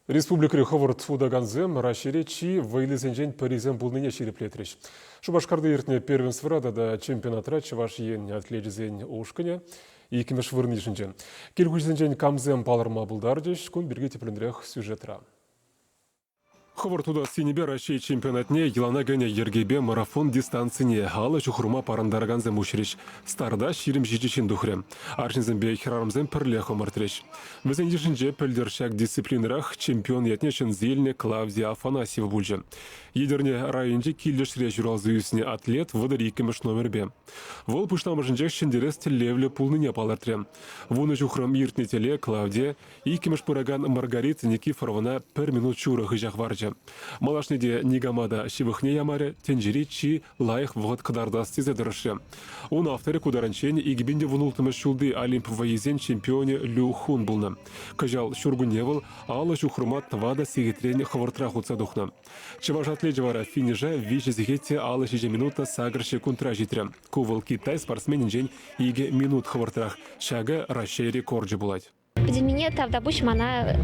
Республика Ховард удаганзем рашире чи вейлизенжен паризем булныне ширеплетреш. Шубашкарды ертіне первенстврада да чемпионатра чываш ен атлетизен ушкыне, екімеш вырнышынжен. Келгүшзенжен камзем палырма булдардеш, күн бірге теплендірек сюжетра. Ховартуда синебе Россия чемпионатне елана гене ергебе марафон дистанцине алы чухурма парандарганзем ушриш. Старда ширим жичичин духрем. Аршинзембе хирарамзем пірле хомартреш. Візен ешінже пілдершак дисциплинарах чемпион етнешін зельне Клавдия Афанасьева бульжен. Едерне районже килдешре журалзуюсіне атлет вадари кемеш номербе. Вол пуштамыжынжек шендерес телевле пулныне палартрем. Вуны чухрам иртне теле Клавдия и кемеш пыраган Маргарита Никифоровна пер минут чура хыжах варджа. Малашнеде Нигамада шивыхне ямаре тенжери чи лайх вғыт қыдардас тезе дырышы. Он авторы кударанчен игбинде вунултымы шулды олимп вайзен чемпионе Лю Хун булны. Кажал шургуневыл алы жухрумат вада сегетрен хвартрах уцадухна. Чываш атледжевара финижа вич зигетте алы 6 минута сагрши кунтра житрем. Кувал Китай спортсменин жен иге минут хвартрах. Шага Россия рекорджи булать. Мне тавда буш мана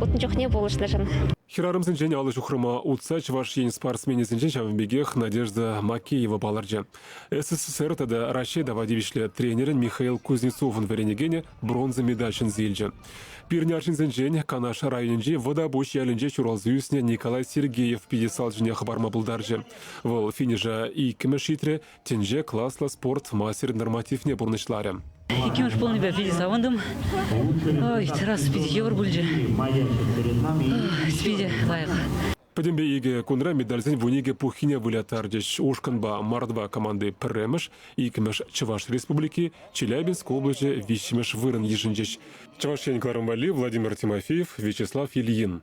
от не было даже. Хирарымзын және алы жухрыма утса чываш ен спортсменезін жен шавынбегех Надежда Макеева баларджа. СССР тада Россия давадивишле тренерін Михаил Кузнецовын веренегене бронза медальшын зелджі. Пирняршынзын жен Канаш районенже вода буш ялінже чуралзуюсне Николай Сергеев 50 жіне хабарма булдарджы. Вол финижа и кемешитре тенже класла спорт мастер нормативне бурнышларе. Екемеш полный бәр фиде савындым. Ой, террас спиде евр бульджи. Спиде лайық. Падембе иге кунра медальзен вуниге пухине вылятардеш ушканба мардва команды піремеш, икмеш Чуваш Республики, Челябинск области вищемеш вырын ежинжеш. Чувашен Кларамбали, Владимир Тимофеев, Вячеслав Ильин.